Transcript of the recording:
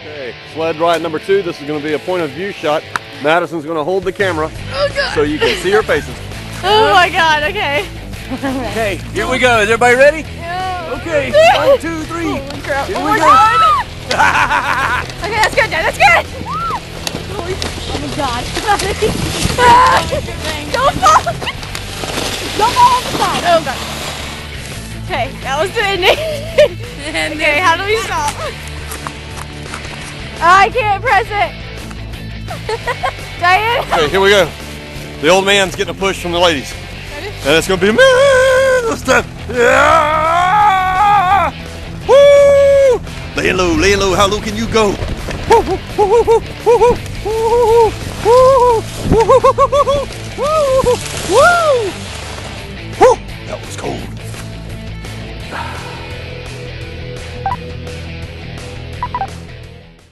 Okay, sled ride number 2. This is going to be a point of view shot. Madison's going to hold the camera so you can see your faces. Oh my God, okay. Okay, here we go. Is everybody ready? Yeah. Okay, 1, 2, 3. Holy crap. Here Oh we my go. God. Okay, that's good, Dad. That's good. Oh my God. Don't fall. Don't fall off the side. Oh God. Okay, that was the ending. Okay, how do we stop? I can't press it. Diane. Okay, here we go. The old man's getting a push from the ladies. Ready? And it's going to be a man this time. Yeah! Woo! Lay low. How low can you go? Woo! That was cold.